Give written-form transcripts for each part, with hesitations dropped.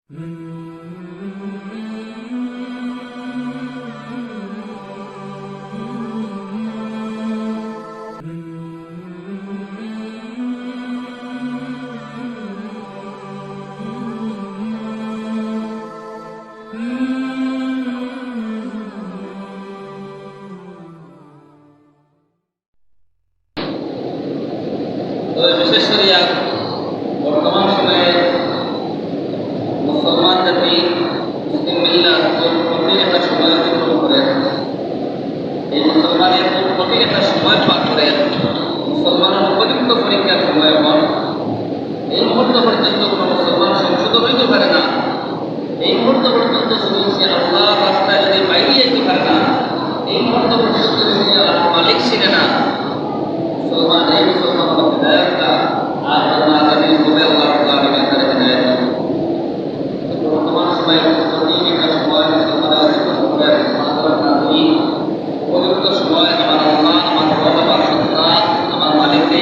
বিশেষ করে বর্তমান সময়ে মুসলমান জাতি মুসলিম মিল্লাত কঠিন একটা সময় অতিক্রম করে। এই মুসলমানের কঠিন একটা সময় পার করে মুসলমানের উপযুক্ত পরীক্ষার সময় এখন এই মুহূর্ত পর্যন্ত কোনো মুসলমান সংশোধন হইতে পারে না। এই মুহূর্ত পর্যন্ত শুধু সে আল্লাহ রাস্তায় যদি বাইরে যেতে পারে না, এই মুহূর্ত পর্যন্ত যদি মালিক ছিলেন না মুসলমান, এই মুসলমান হিদায়াতটা আর আগামী হবে আল্লাহ হিদায়াত। বর্তমান সময়ে কঠিন একটা সময় মুসলমানের অতিক্রম করে উপযুক্ত সময় আমার আল্লাহ, আমার রব, আমার সত্তা, আমার মালিককে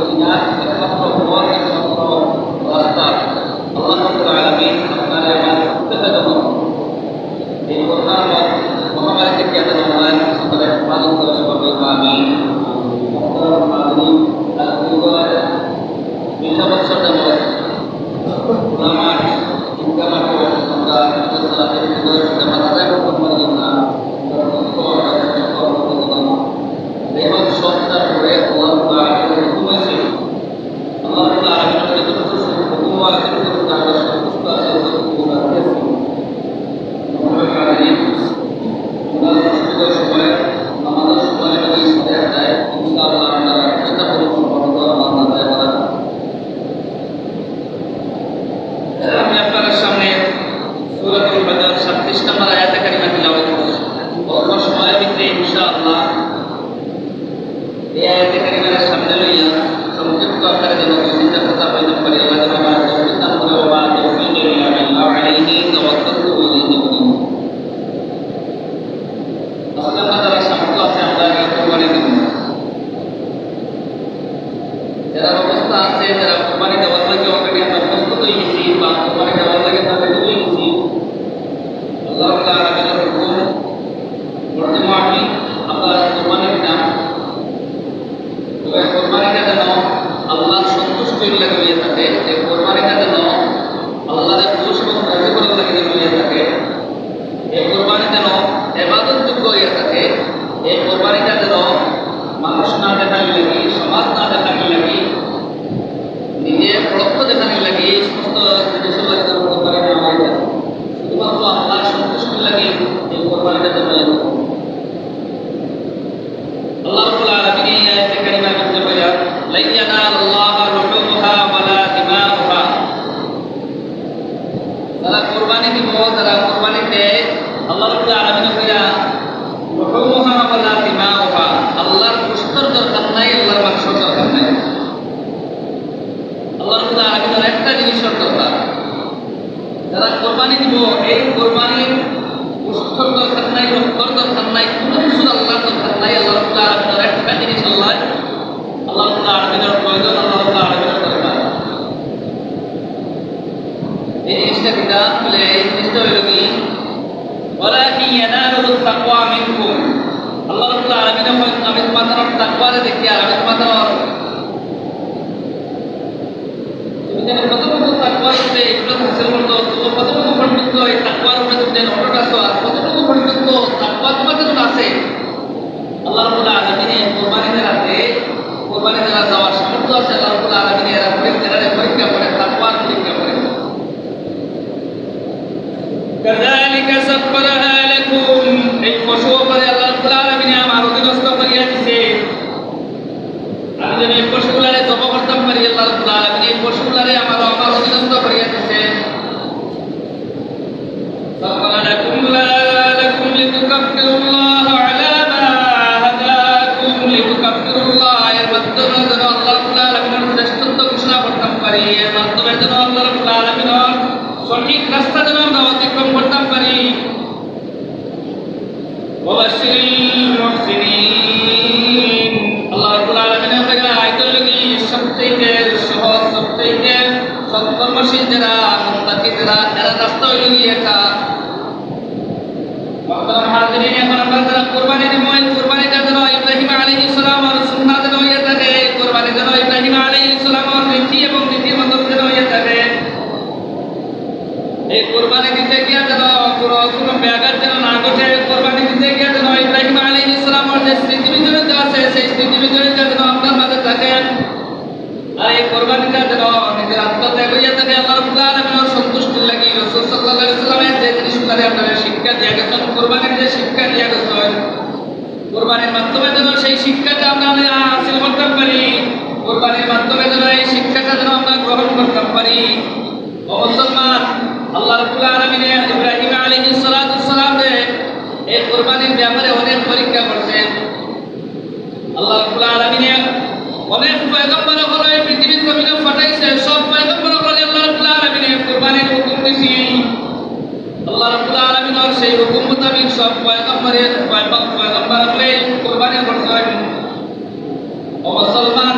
চিনার একমাত্র পথ, একমাত্র রাস্তা আল্লাহ রাব্বুল আলামিন আপনারা আমার প্রত্যেকটা জন্য এই করোনা মহামারী থেকে যেন আল্লাহ আমাদের হেফাজত করে সবাই আমিন। সঠিক রাস্তা যেন আমরা অতিক্রম করতে পারি। আল্লাহ রাব্বুল আলামিনের আয়াতের সবচেয়ে সহজ, সবচেয়ে সৎকর্মশীল যারা, মুত্তাকি যারা, রাস্তা হইল গিয়ে এটা হাজিরিন এখন আমরা যারা কোরবানি দিব এই কোরবানিটা যেন ইব্রাহিম আলাইহিস সালাম আর সুন্নাত যেন হয়ে থাকে কোরবানি যেন ইব্রাহিম আলাইহিস সালাম আর নীতি এবং নীতির মতো যেন হয়ে থাকে এই কোরবানি দিতে গিয়ে যেন কোনো ব্যাঘাত যেন না ঘটে কোরবানি দিতে গিয়ে যেন ইব্রাহিম আলাইহিস সালামের যে স্মৃতি বিজড়িত আছে সেই স্মৃতি বিজড়িত যেন আপনার মাঝে থাকে আর এই কোরবানিটা যেন নিজের আত্মত্যাগ হইয়া থাকে আল্লাহ রাব্বুল আলামিনের সন্তুষ্টির লাগি রাসূল সাল্লাল্লাহু আলাইহি ওয়াসাল্লামের যে জিনিসগুলো আপনারা শিক্ষা দিয়ে গেছেন কোরবানির যে শিক্ষা দিয়ে গেছেন কোরবানির মাধ্যমে যেন সেই শিক্ষাটা আমরা হাসিল করতে পারি কোরবানির মাধ্যমে যেন এই শিক্ষাটা যেন আমরা গ্রহণ করতে পারি ও মুসলমান আল্লাহ রাব্বুল আলামিন ইব্রাহিম আলাইহিস সালামকে এই কোরবানির ব্যাপারে অনেক পরীক্ষা করছেন আল্লাহ রাব্বুল আলামিন অনেক পয়গম্বর হলো এই পৃথিবীর জমিনে পাঠাইছে সব পয়গম্বর হলো আল্লাহ রাব্বুল আলামিন কোরবানির হুকুম দিয়েছে আল্লাহ রাব্বুল আলামিনের সেই হুকুম মোতাবেক সব পয়গম্বরের পয়গম্বরগুলো কোরবানি করছেন ও মুসলমান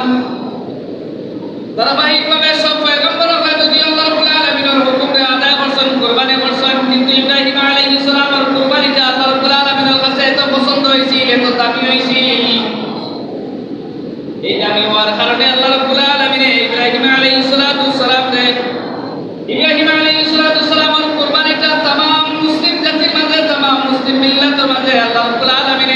ধারাবাহিকভাবে সব পয়গম্বররা যদি আল্লাহ রাব্বুল আলামিনের হুকুমকে আদায় করছেন কোরবানি করছেন কিন্তু ইব্রাহিম আলাইহিস সালামের কোরবানিটা আল্লাহ রাব্বুল আলামিনের কাছে এত পছন্দ হয়েছে এত দামি হয়েছে এই দামি হওয়ার কারণে আল্লাহ রাব্বুল আলামিন ইব্রাহিম আলাইহিস সালামকে ইব্রাহিম আলাইহিস সালামের কোরবানিটা तमाम মুসলিম জাতির মাঝে तमाम মুসলিম মিল্লাতের মাঝে আল্লাহ রাব্বুল আলামিন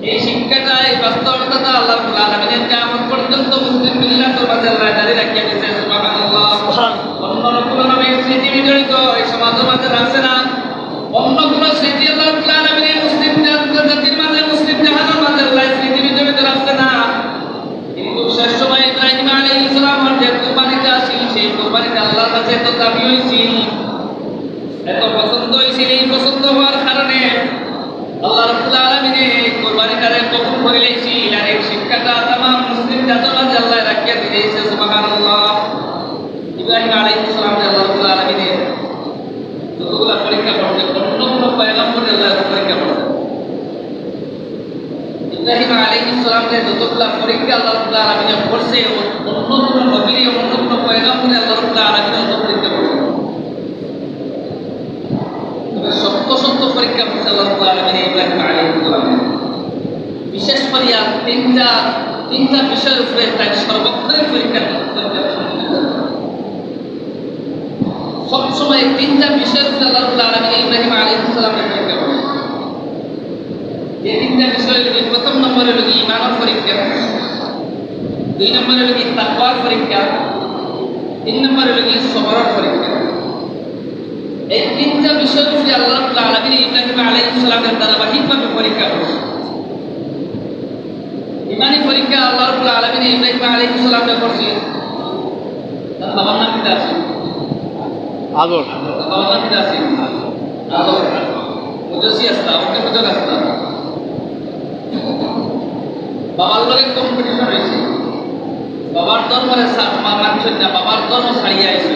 এই শিক্ষাটা এই বাস্তবতাটা আল্লাহ রাব্বুল আলামিন কিয়ামত পর্যন্ত মুসলিম মিল্লাতের মাঝে আল্লাহ জারি রাখিয়ে দিয়েছে সুবহানাল্লাহ অন্য কোন নবীর স্মৃতি বিজড়িত এই সমাজের মাঝে রাখছে না অন্য কোন স্মৃতি আল্লাহ রাব্বুল আলামিন মুসলিম জাতির মাঝে মুসলিম জাহানের মাঝে আল্লাহ স্মৃতি বিজড়িত রাখছে না কিন্তু শেষ সময় ইব্রাহিম আলাইহিস সালামের যে কোরবানিটা ছিল সেই কোরবানিটা আল্লাহর কাছে এত দামি হয়েছিল এত পছন্দ হয়েছিল এই পছন্দ হওয়ার কারণে আল্লাহ রাব্বুল আলামিন এই কোরবানিটারে কবুল করে নিয়েছিল আর এই শিক্ষাটা तमाम মুসলিম জাতির মাঝে আল্লাহ রাখিয়ে দিয়েছে সুবহানাল্লাহ ইব্রাহিম আলাইহিস সালামকে আল্লাহ রাব্বুল আলামিন যতগুলো পরীক্ষা করতে অন্য কোন পয়গম্বরের আল্লাহ পরীক্ষা করতে ইব্রাহিম আলাইহিস সালামকে যতগুলো পরীক্ষা আল্লাহ রাব্বুল আলামিন করছে অন্য কোন নবী অন্য কোন পয়গম্বরে আল্লাহ রাব্বুল আলামিন অত পরীক্ষা করছে তবে সত্য পরীক্ষা করছে আল্লাহ রাব্বুল আলামিন ইব্রাহিম আলাইহিস সালামকে বিশেষ করে তিনটা বিষয়ের উপরে তাই সর্বক্ষণই পরীক্ষা করতে সবসময় তিনটা বিষয়ের উপরে আল্লাহ রাব্বুল আলামিন ইব্রাহিম আলাইহিস সালামকে পরীক্ষা করছে এই তিনটা বিষয় হলো প্রথম নম্বরে হলো ঈমানের পরীক্ষা দুই নম্বরে হলো তাকওয়ার পরীক্ষা তিন নম্বরে হলো সবরের পরীক্ষা এই তিনটা বিষয় উপরে আল্লাহ রাব্বুল আলামিন ইব্রাহিম আলাইহিস সালামের ধারাবাহিকভাবে পরীক্ষা করছে ঈমানি পরীক্ষা আল্লাহ রাব্বুল আলামিন ইব্রাহিম আলাইহিস সালামকে করছে তার বাবার নাম কি আছে আগর বাবার নাম কি আছে আগর মুজসি আসতা ওকে বুঝা আসতা বাবার লগে কম্পিটিশন হয়েছে বাবার দরবারে মানছেন না বাবার ধর্ম ছাড়িয়ে আইছে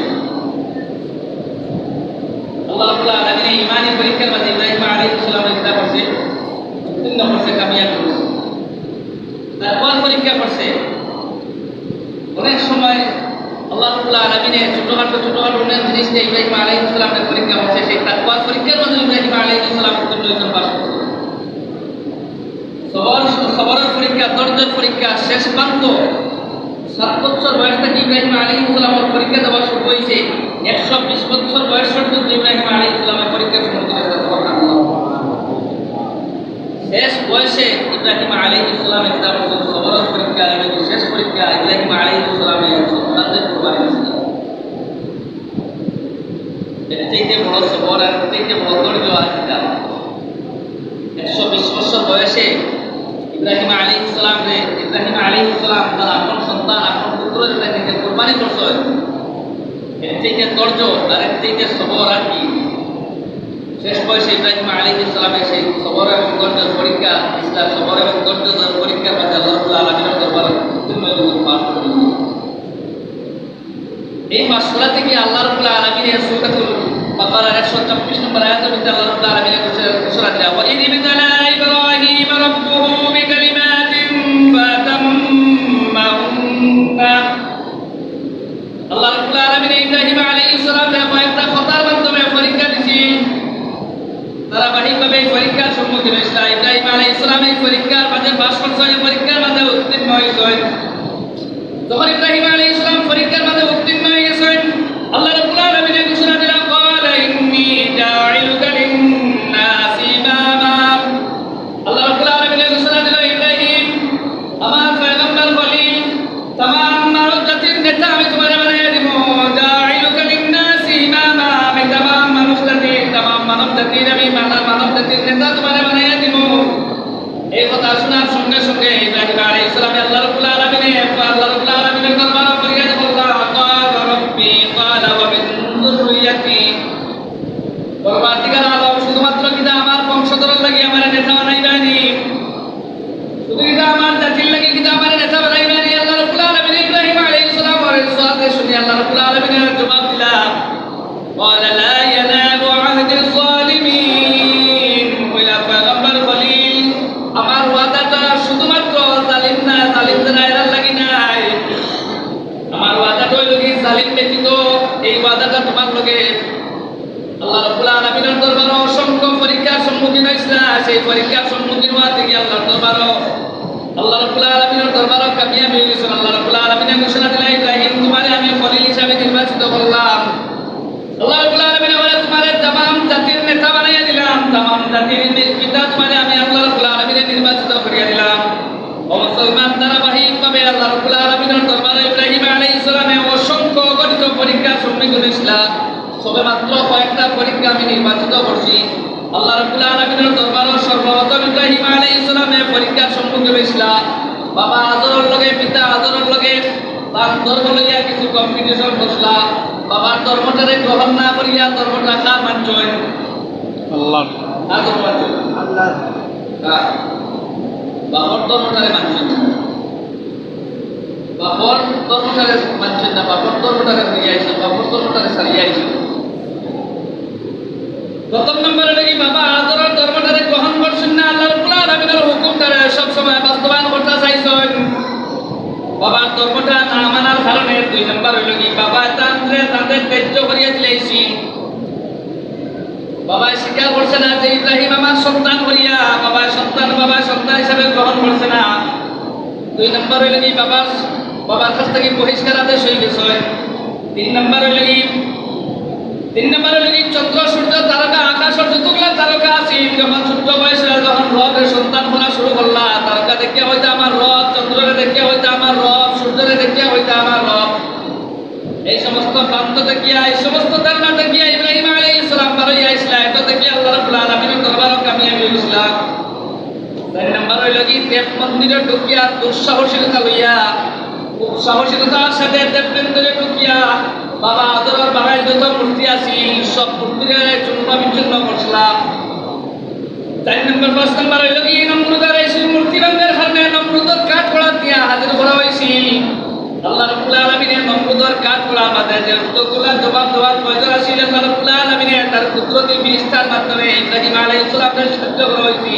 আল্লাহ রাব্বুল আলামিন ঈমানি পরীক্ষার মাঝে ইব্রাহিম আলাইহিস সালামের কিতাব আছে তিন নম্বর সে কামিয়াব করছে তাকওয়ার পরীক্ষা করছে অনেক সময় আল্লাহ রাব্বুল আলামিন ছোটখাটো অনেক জিনিস দিয়ে ইব্রাহিম আলাইহিস সালামের পরীক্ষা করছে সেই তাকওয়ার পরীক্ষার মাঝে ইব্রাহিম আলাইহিস সালাম উত্তীর্ণ পাস করছে সবরের পরীক্ষা ধৈর্যের পরীক্ষা শেষ প্রান্ত 7 বছর বয়স থেকে ইব্রাহিম আলাইহিস সালামের পরীক্ষা দেওয়া শুরু হয়েছে 120 বছর বয়স পর্যন্ত ইব্রাহিম আলাইহিস সালামের পরীক্ষা শুরু হয়েছে শেষ বয়সে ইব্রাহিম আলাইহিস সালামের সবরের পরীক্ষা এবং শেষ পরীক্ষা ইব্রাহিম আলাইহিস সালামের সন্তানদের কুরবানি এর থেকে বড় সবর আর থেকে বড় ধৈর্য আর কিতা 120 বছর বয়সে ইব্রাহিম আলাইহিস সালাম তার আপন সন্তান আপন পুত্রের থেকে কুরবানি করছে এর থেকে ধৈর্য আর এর থেকে সবর আর কি শেষ বয়সে ইব্রাহিম আলাইহিস সালামের সেই সবর এবং ধৈর্যের পরীক্ষা ইসলাম সবর এবং ধৈর্যের পরীক্ষার মাঝে আল্লাহ রাব্বুল আলামিনের দরবারে উত্তীর্ণ এবং পাস করেছেন এই মাসলা থেকে আল্লাহ রাব্বুল আলামিনের সূরাতুল বাকারার 126 নম্বর আয়াতের মধ্যে আল্লাহ রাব্বুল আলামিন ঘোষণা দেয়া ওয়া ইন ইবতালা ইব্রাহিম রাব্বুহু বিকালিমাতিন ফাতাম্মাহুন্না আল্লাহ রাব্বুল আলামিন ইব্রাহিম আলাইহিস সালামের কয়েকটা কথার পরীক্ষার মাঝে পাস করছো, এই পরীক্ষার মাঝে উত্তীর্ণ হয়েছো। যখন ইব্রাহিম আলাইহিস সালাম পরীক্ষার মাঝে উত্তীর্ণ হয়ে গেছেন, আল্লাহ রাব্বুল আলামিন ঘোষণা দিলেন, ক্বালা ইন্নী জাইলুকা লিন-নাসি ইমামা। আল্লাহ রাব্বুল আলামিন ঘোষণা দিলেন, ইব্রাহিম আমার পয়গম্বর খলিল, तमाम মানব জাতির নেতা আমি তোমারে বানিয়ে দিব। জাইলুকা লিন-নাসি ইমামা, আমি तमाम মানব জাতির আমি মানব জাতির নেতা তোমারে বানিয়ে দিব। এই কথা শোনার সঙ্গে সঙ্গে ইব্রাহিম আলাইহিস সালাম আল্লাহ রাব্বুল আলামিনের দরবারে ফরিয়াদ করলেন, ক্বালা রাব্বি ক্বালা ওয়া মিন যুররিয়াতি। পরবর্তীকার আলম শুধুমাত্র কিনা আমার বংশধরের লাগি আমার নেতা বানাইবানি, শুধু কিনা আমার জাতির লাগি কিনা আমার নেতা বানাইবানি। আল্লাহ রাব্বুল আলামিন ইব্রাহিম আলাইহিস সালামের সাথে শুনে আল্লাহ রাব্বুল আলামিনের জবাব দিলেন, ক্বালা লা ইয়ানালু আহদিল যালিমিন। ওয়া পয়গম্বর খলিল, আমার ওয়াদাটা শুধুমাত্র জালিমদের লাগি নাই। আমার ওয়াদাটা হইল কি জালিম ব্যতীত এই ওয়াদাটা তোমার লগে। আল্লাহ রাব্বুল আলামিনের দরবারে অসংখ্য পরীক্ষার সম্মুখীন হইছিল, সেই পরীক্ষার সম্মুখীন হওয়া থেকে আল্লাহ রাব্বুল আলামিনের দরবারে কামিয়াবি হয়ে গেছেন। আল্লাহ রাব্বুল আলামিনের ঘোষণা দিলেন, ইব্রাহিম তোমারে আমি খলিল হিসাবে নির্বাচিত করলাম। আল্লাহ রাব্বুল আলামিন বলে, তোমারে तमाम জাতির নেতা বানাইয়া দিলাম, तमाम জাতির পিতা তোমারে আমি আল্লাহ রাব্বুল আলামিনের নির্বাচিত করিয়া দিলাম। ও মুসলমান, ধারাবাহিকভাবে আল্লাহ রাব্বুল আলামিনের দরবারে ইব্রাহিম আলাইহিস সালামের অসংখ্য অগণিত পরীক্ষার সম্মুখীন হয়েছিল। সবেমাত্র কয়েকটা পরীক্ষা আমি নির্বাচিত করছি। আল্লাহ রাব্বুল আলামিনের দরবারে সর্বপ্রথম ইব্রাহিম আলাইহিস সালামের পরীক্ষার সম্মুখীন হয়েছিল। বাবা আদরের লগে, পিতা আদরের লগে তার ধর্ম লইয়া কিছু কম্পিটিশন বসলা। বাবার ধর্মটারে গ্রহণ না করিয়া ধর্মটা কার মানছেন? আল্লাহ। কার ধর্ম মানছেন? আল্লাহ। বাবার ধর্মটারে মানছেন না, বাবার ধর্মটারে মানছেন না, বাবার ধর্মটারে ফিরিয়াইছেন, বাবার ধর্মটারে সারিয়াইছেন। প্রথম নম্বরে নাকি বাবা আদরের ধর্মটারে গ্রহণ করছেন না, আল্লাহ রাব্বুল আলামিনের হুকুমটারে সব সময় বাস্তবায়ন করতে চাইছেন। বাবার ধর্মটা না মানার কারণে দুই নম্বর হইল কি বাবা তাদের ত্যায্য করিয়া দিলেছি। বাবা স্বীকার করছে না যে ইব্রাহিম আমার সন্তান করিয়া, বাবা সন্তান হিসাবে গ্রহণ করছে না। দুই নম্বর হইল কি বাবার কাছ থেকে বহিষ্কার আদেশ হয়ে গেছে। তিন নম্বর হইল কি চন্দ্র সূর্য তারকা আকাশের যতগুলা তারকা আছে, যখন ছোট্ট বয়সে যখন রবের সন্তান হওয়া শুরু করলা, তারকা দেখিয়া হইতে আমার রব, চন্দ্রে দেখিয়া হইতে আমার রব, সূর্যরে দেখিয়া হইতে আমার রব। এই সমস্ত প্রান্ত দেখিয়া, এই সমস্ত ধারণা দেখিয়া ইব্রাহিম আলাইহিস সালাম বাড়াইয়া আসলা। এটা দেখিয়া আল্লাহ রাব্বুল আলামিনের দরবারে কামিয়াবি হইছিল। চার নম্বর হইল কি দেব মন্দিরে ঢুকিয়া দুঃসাহসিকতা লইয়া, খুব সাহসিকতার সাথে দেব মন্দিরে ঢুকিয়া বাবা আদরের বাড়াই যত মূর্তি আছিল সব মূর্তিরে চূর্ণ বিচ্ছিন্ন করছিলাম। 4 নম্বর 5 নম্বর হইল কি নমরুদের এই মূর্তি ভাঙার কারণে নমরুদের কাঠ কড়া দিয়া হাজির করা হয়েছিল। আল্লাহ রাব্বুল আলামিনের নমরুদের কাঠ কড়া মাঝে যে উত্তরগুলা জবাব দেওয়ার প্রয়োজন আছিল, আল্লাহ রাব্বুল আলামিনের তার কুদরতি বিস্তার মাধ্যমে ইব্রাহিম আলাইহিস সালামের সাহায্য করা হয়েছিল।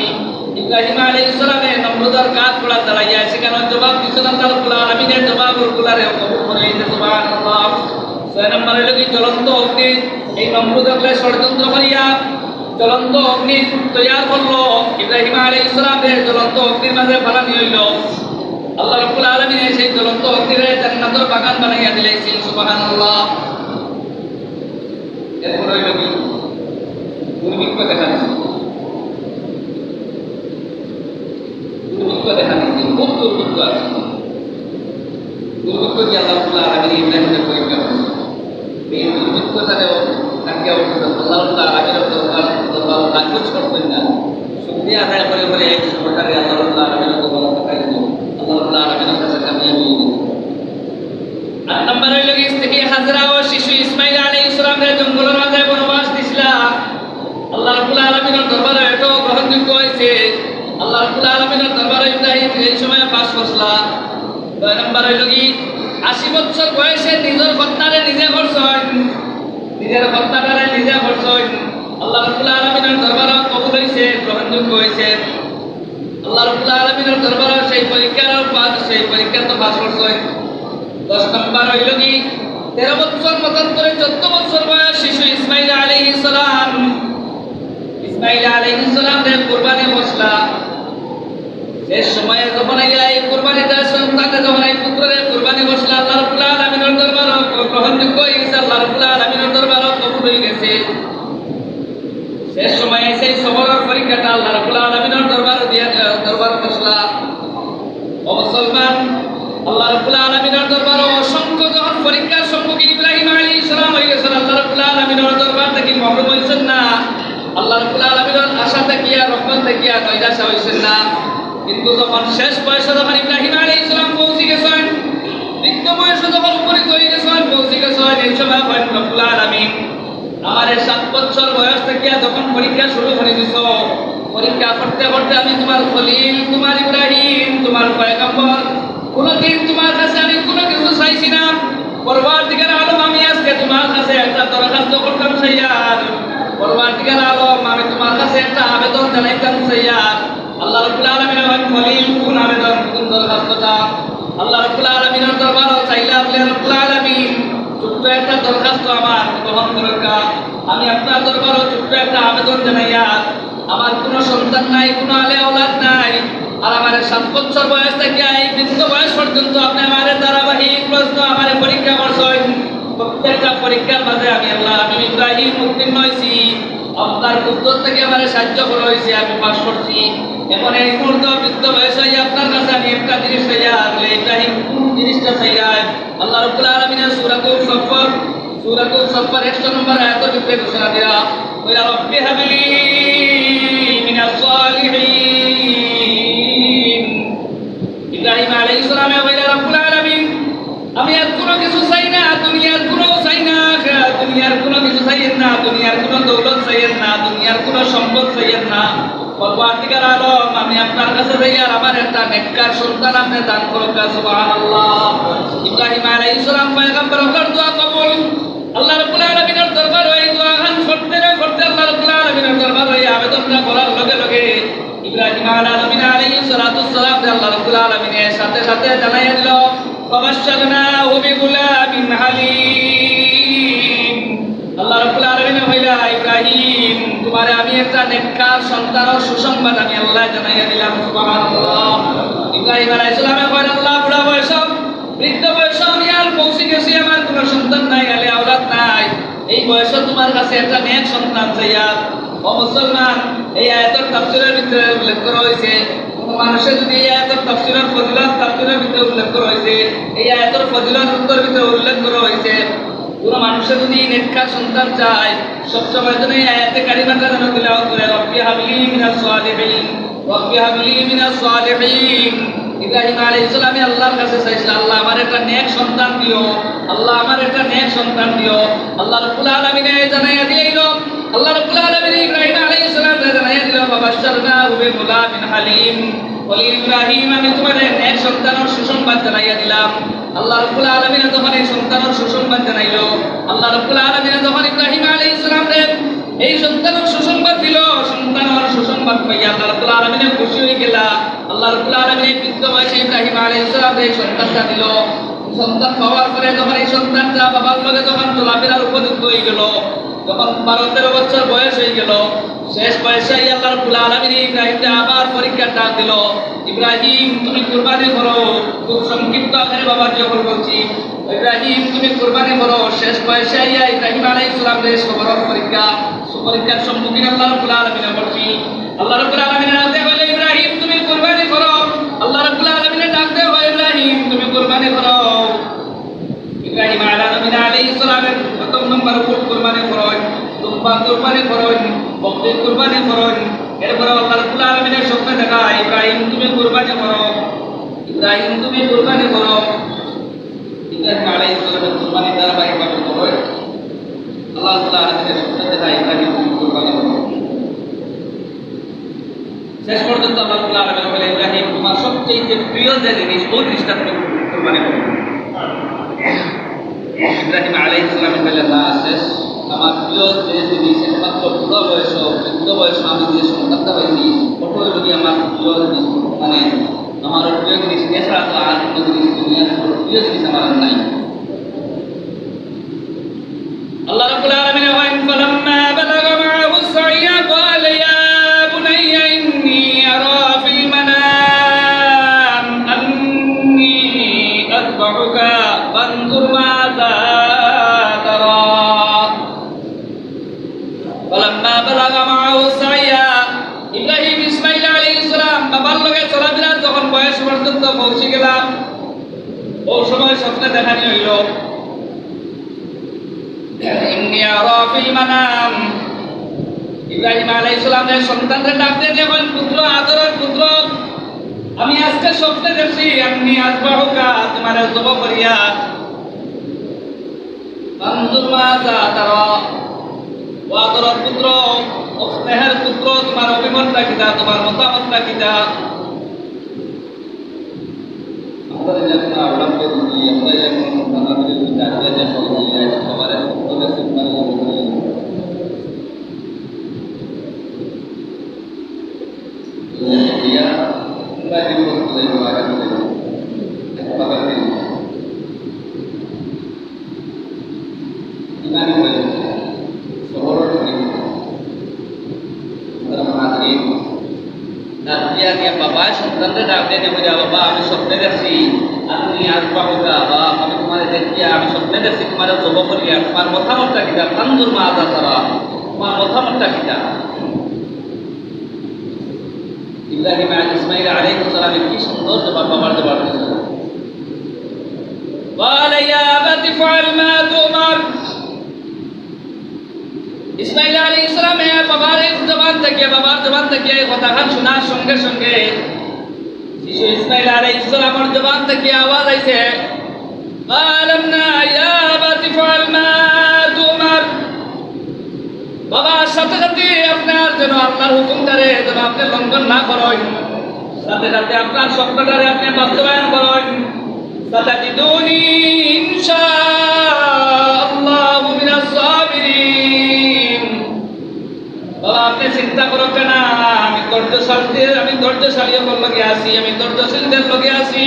ইব্রাহিম আলাইহিস সালামের নমরুদের কাঠ কড়া দাঁড়াইয়া সেখানে জবাব দিয়েছেন, আল্লাহ রাব্বুল আলামিনের জবাবগুলারে কবুল করে নিয়েছে। সুবহানাল্লাহ। 6 নম্বর হইল কি জ্বলন্ত অগ্নি এই নমরুদকে ষড়যন্ত্র করিয়া জ্বলন্ত অগ্নি তৈয়ার করলো। ইব্রাহিম আলাইহিস সালামের জ্বলন্ত অগ্নির মাঝে ফালানি হইল। আল্লাহ রাব্বুল আলামিন সেই জ্বলন্ত অগ্নিরে জান্নাতের বাগান বানাইয়া দিলেন। সুবহানাল্লাহ। এরপর হইল কি দুর্ভিক্ষ দেখা দিচ্ছে, খুব দুর্ভিক্ষ আছে। দুর্ভিক্ষ কি আল্লাহ রাব্বুল আলামিন ইব্রাহিমের পরীক্ষা করছে। এই দুর্ভিক্ষতারেও তাকে আল্লাহ রাব্বুল আলামিনের দরবার নাকচ করছেন না, শুকরিয়া আদায় করে বলে এই সরকারে আল্লাহ রাব্বুল আলামিনের দরবার পাঠাই দিল। আল্লাহ রাব্বুল আলামিনের কাছে কামিয়াবি হয়ে গেল। 8 নম্বর হইল কি থেকে হাজরা ও শিশু ইসমাঈল আলাইহিস সালামের জঙ্গলের মাঝে বনবাস দিছিল। আল্লাহ রাব্বুল আলামিনের দরবারে এটাও গ্রহণযোগ্য হয়েছে। আল্লাহ রাব্বুল আলামিনের দরবারে ইব্রাহিম এই সময় পাস করছিলা। 9 নম্বর হইল কি 80 বছর বয়সে নিজের কর্তারে নিজে করছেন, আল্লাহ রাব্বুল আলামিনের দরবারে কবুল হয়েছে, গ্রহণযোগ্য হয়েছে। আল্লাহ রাব্বুল আলামিনের দরবারে সেই পরীক্ষা তো পাস করছেন। 10 নম্বর হইল কি 13 বছর মতান্তরে 14 বছর বয়স শিশু ইসমাঈল আলাইহিস সালামের কুরবানি মশলা শেষ সময়ে যখন এই কুরবানিটা সন্তানে যখন এই পুত্রের কুরবানি বসলে আল্লাহ রাব্বুল আলামিনের দরবারে গ্রহণযোগ্য হয়ে গেছে, আল্লাহ রাব্বুল আলামিনের দরবারে কবুল হয়ে গেছে। শেষ সময়ে সেই সবরের পরীক্ষাটা আল্লাহ রাব্বুল আলামিনের দরবারে বসলা। ও মুসলমান, আল্লাহ রাব্বুল আলামিনের দরবারে অসংখ্য যখন পরীক্ষার সম্মুখীন ইব্রাহিম আলাইহিস সালাম হয়ে গেছেন, আল্লাহ রাব্বুল আলামিনের দরবার থেকে মাহরুম হয়েছেন না। আল্লাহ রাব্বুল আলামিনের আশা থেকে আর রহমত থেকে আর নৈরাশা হয়েছেন না। কিন্তু যখন শেষ বয়সে যখন ইব্রাহিম আলাইহিস সালাম পৌঁছে গেছেন, বৃদ্ধ বয়সে যখন উপনীত হয়ে গেছেন, পৌঁছে গেছেন, এই সময় বলেন রব্বুল আলামিন আমার 7 বছর বয়স থেকে যখন পরীক্ষা শুরু করে দিছো, পরীক্ষা করতে করতে আমি তোমার খলিল, তোমার ইব্রাহিম, তোমার পয়গম্বর, কোনদিন তোমার কাছে আমি কোনো কিছু চাইছি না। পরবর্তীকার আলম আমি আজকে তোমার কাছে একটা দরখাস্ত করতাম সাইয়ার, পরবর্তীকার আলম আমি তোমার কাছে একটা আবেদন জানাইতাম সাইয়ার। আল্লাহ রাব্বুল আলামিনের খলিল কোন আবেদন, কোন দরখাস্তটা? আল্লাহ রাব্বুল আলামিনের দরবারে চাইলে আল্লাহ রাব্বুল আলামিন ছোট্ট একটা দরখাস্ত আমার গ্রহণ করুকা। আমি আপনার দরবারে ছোট্ট একটা আবেদন জানাইয়া, আমার কোনো সন্তান নাই, কোনো আলে আওলাদ নাই, আর আমার 7 বছর বয়স থেকে এই বৃদ্ধ বয়স পর্যন্ত আপনি আমার ধারাবাহিক প্রশ্ন আমার পরীক্ষা করছেন। প্রত্যেকটা পরীক্ষার মাঝে আমি ইব্রাহিম উত্তীর্ণ হয়েছি, আপনার উত্তর থেকে আমার সাহায্য করা হয়েছে, আমি পাশ করছি। এখন এই মুহূর্তে বৃদ্ধ বয়স হয়ে আপনার কাছে আমি একটা জিনিস চাইয়া, ইব্রাহিম কোন জিনিসটা চাইয়া? আল্লাহ রাব্বুল আলামিনের সূরাতুল সফর 100 নম্বর আয়াতের ভিতরে ঘোষণা দিয়া, ওয়া রাব্বি হাবলি মিনাস সালিহিন। ইব্রাহিম আলাইহিস সালামে বলে রাব্বুল আলামিন আমি আর কোনো কিছু চাই না, দুনিয়ার কোনো চাই না, দুনিয়ার কোনো কিছু চাইয়েন না, দুনিয়ার কোনো দৌলত চাইয়েন না, দুনিয়ার কোনো সম্পদ চাইয়েন না। পরবর্তীকার আলম আমি আপনার কাছে যাই আর আমার একটা নেককার সন্তান আপনি দান করুন। সুবহানাল্লাহ। ইব্রাহিম আলাইহিস সালাম পয়গম্বরের দোয়া কবুল। আল্লাহ রাব্বুল আলামিনের দরবারে এই দোয়া গান করতে করতে আল্লাহ রাব্বুল আলামিনের দরবারে এই আবেদনটা করার লগে লগে ইব্রাহিম আলাইহিস সালাম আল্লাহ রাব্বুল আলামিনের সাথে সাথে জানাইয়া দিল, ফাবাশশারনাহু বিগুলামিন হালিম। আল্লাহ রাব্বুল আলামিন কইলা, ইব্রাহিম তোমারে আমি একটা নেককার সন্তানের সুসংবাদ আমি আল্লাহ জানাইয়া দিলাম। সুবহানাল্লাহ। ইব্রাহিম আলাইহিস সালামে কইলেন, আল্লাহ বুড়া বয়স, বৃদ্ধ বয়স আমি আর পৌঁছে গেছি, আমার কোনো সন্তান নাই, আলে আওলাদ নাই, এই বয়সে তোমার কাছে একটা নেক সন্তান চাইয়া। ও মুসলমান, এই আয়াতের তাফসীরের ভিতরে উল্লেখ করা হয়েছে, মানুষের যদি এই আয়াতের তাফসীরের ফজিলত তাফসীরের ভিতরে উল্লেখ করা হয়েছে, এই আয়াতের ফজিলত ভিতরে উল্লেখ করা হয়েছে, কোন মানুষের যদি নেককার সন্তান চায়, সবসময় জন্য এই আয়াতে কারিমাটা যেন তিলাওয়াত করে, রব্বি হাবলি মিনাস সালিহিন, রব্বি হাবলি মিনাস সালিহিন। ইব্রাহিম আলাইহিস সালাম আল্লাহর কাছে চাইছিল, আল্লাহ আমার একটা নেক সন্তান দিও, আল্লাহ আমার একটা নেক সন্তান দিও। আল্লাহ রাব্বুল আলামিন জানাইয়া দিল, আল্লাহ রাব্বুল আলামিন ইব্রাহিম আলাইহিস সালাম জানাইয়া দিল, ফাবাশশারনাহু বিগুলামিন হালিম। বলি ইব্রাহিম আমি তোমার নেক সন্তানের সুসংবাদ জানাইয়া দিলাম। আল্লাহ রাব্বুল আলামিন যখন এই সন্তানের সুসংবাদ জানাইল, আল্লাহ রাব্বুল আলামিন যখন ইব্রাহিম আলাইহিস সালামকে এই সন্তানের সুসংবাদ দিল, সন্তানের সুসংবাদ পাইয়া আল্লাহ রাব্বুল আলামিন খুশি হয়ে গেল। আল্লাহ রাব্বুল আলামিন এই বৃদ্ধ বয়সে ইব্রাহিম আলাইহিস সালামকে এই সন্তানটা দিল। সন্তান পাওয়ার পরে যখন এই সন্তানটা বাবার লগে যখন চলাফেরার উপযুক্ত হয়ে গেল, যখন 12-13 বছর বয়স হয়ে গেল, শেষ বয়সে আল্লাহ রাব্বুল আলামিন ইব্রাহিমকে আবার পরীক্ষার ডাক দিল, ইব্রাহিম তুমি কুরবানি করো। খুব সংক্ষিপ্ত আকারে বাবার যখন বলছি, ইব্রাহিম তুমি কুরবানি করো। শেষ বয়সে ইব্রাহিম আলাইহিস সালামের সবরের পরীক্ষার সম্মুখীন আল্লাহ রাব্বুল আলামিন বলছি, আল্লাহ রাব্বুল আলামিন ডাকতে বলে ইব্রাহিম তুমি কুরবানি করো। আল্লাহ রাব্বুল আলামিন ডাকতে বলে ইব্রাহিম তুমি কুরবানি করো। ইব্রাহিম আলাইহিস সালামের প্রথম নম্বর উট কুরবানি করেন, দুম্বা কুরবানি করেন, বকরি কুরবানি করেন। এরপর আল্লাহ রাব্বুল আলামিনের স্বপ্নে দেখা, ইব্রাহিম তুমি কুরবানি করো, ইব্রাহিম তুমি কুরবানি করো। ইব্রাহিম আলাইহিস সালামের কুরবানি ধারাবাহিকভাবে করেন। আল্লাহ রাব্বুল আলামিনের স্বপ্নে দেখা, ইব্রাহিম তুমি কুরবানি করো। শেষ পর্যন্ত আল্লাহ রাব্বুল আলামিন বলে, ইব্রাহিম তোমার সবচেয়ে প্রিয় যে জিনিস, ওই জিনিসটা তুমি কুরবানি করো। ইব্রাহিম আলাইহিস সালাম বললেন, না, শেষ আমার প্রিয় যে জিনিস একমাত্র বুড়ো বয়স, বৃদ্ধ বয়স আমি যে সন্তানটা পাইছি, ওটাই যদি আমার প্রিয় জিনিস, মানে আমার প্রিয় জিনিস, এছাড়া তো আর কোনো জিনিস দুনিয়ার প্রিয় জিনিস আমার আর নাই। আল্লাহ রাব্বুল আলামিন বলেন, ফালাম্মা বালাগা মা'হু সাইয়া ক্বালা ইয়া বুনাইয়া ইন্নী আরা ফিল মানাম বালাগা মাআহু সাইয়া ইব্রাহিম ইসমাঈল আলাইহিস সালাম বাবার লগে চলাফেরা যখন বয়স পর্যন্ত পৌঁছে গেলাম ওই সময় স্বপ্নে দেখানি হইল ইন্নী আরা ফিল মানাম ইব্রাহিম আলাইহিস সালামের সন্তানদের ডাক দিয়ে যখন পুত্র আদরের পুত্র আমি আজকে স্বপ্নে দেখছি আমি আসবাহুকা তোমার জব করিয়া আনজুর মাযা তারা ওয়াদরের পুত্র স্নেহের পুত্র তোমার অভিমতটা কিতা তোমার মতামতটা কিতা আমরা যখন আওলাদকে দিই আমরা যখন আমাদের জাতীয় যে ফলগুলি আছে সবার সত্যকে সুন্দর করে dia lagi mulai mengarah ke bapak ini. Ini boleh seorang ini dalam hati. Nanti yang bapak sebenarnya dapat dia menjawab bapak, kami sopne desi. Aku ni harus bawa bapak, kami kemarin dia, kami sopne desi kemarin coba beriak. Kemarin mata kita, panjur mata tara. Kemarin mata kita. Ibrahim Ismail আলাইহিস সালামের কি সুন্দর জবাব বাবার জবাব দিয়েছেন قال يا أبت افعل ما تؤمر ইসমাঈল আলাইহিস সালাম বাবার জবান থেকে কথাখান শোনার সঙ্গে সঙ্গে শিশু ইসমাঈল আলাইহিস সালামের জবান থেকে আওয়াজ আইছে قالنا يا أبت افعل ما تؤمر বাবার সাথে সাথে আপনার যেন আপনার হুকুমটারে যেন আপনি লঙ্ঘন না করেন সাথে সাথে আপনার স্বপ্নটারে আপনি বাস্তবায়ন করেন সাতাজিদুনি ইনশাআল্লাহু মিনাস সাবিরিন বাবা আপনি চিন্তা করবেন না আমি ধৈর্যশালী লগে আছি আমি ধৈর্যশীলদের লগে আছি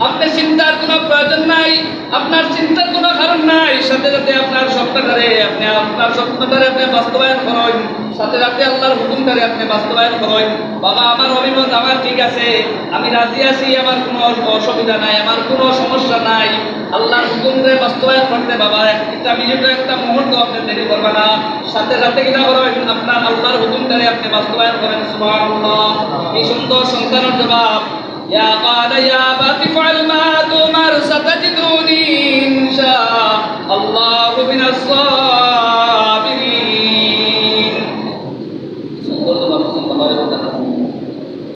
আপনি চিন্তার কোনো প্রয়োজন নাই আপনার চিন্তার কোনো কারণ নাই সাথে সাথে আপনার স্বপ্নটারে আপনি বাস্তবায়ন করেন সাথে সাথে আল্লাহর হুকুমটারে আপনি বাস্তবায়ন করেন বাবা আমার অভিমত আমার ঠিক আছে আমি রাজি আছি আমার কোনো অসুবিধা নাই আমার কোনো সমস্যা নাই আল্লাহর হুকুমটারে বাস্তবায়ন করতে বাবা একটা মিনিট একটা মুহূর্ত আপনি দেরি করবেন না সাথে সাথে কিনা করেন আপনার আল্লাহর হুকুমটারে আপনি বাস্তবায়ন করেন সুবহানাল্লাহ কি সুন্দর সন্তানের জবাব يا قال يا أبت افعل ما تؤمر ستجدني إن شاء الله من الصابرين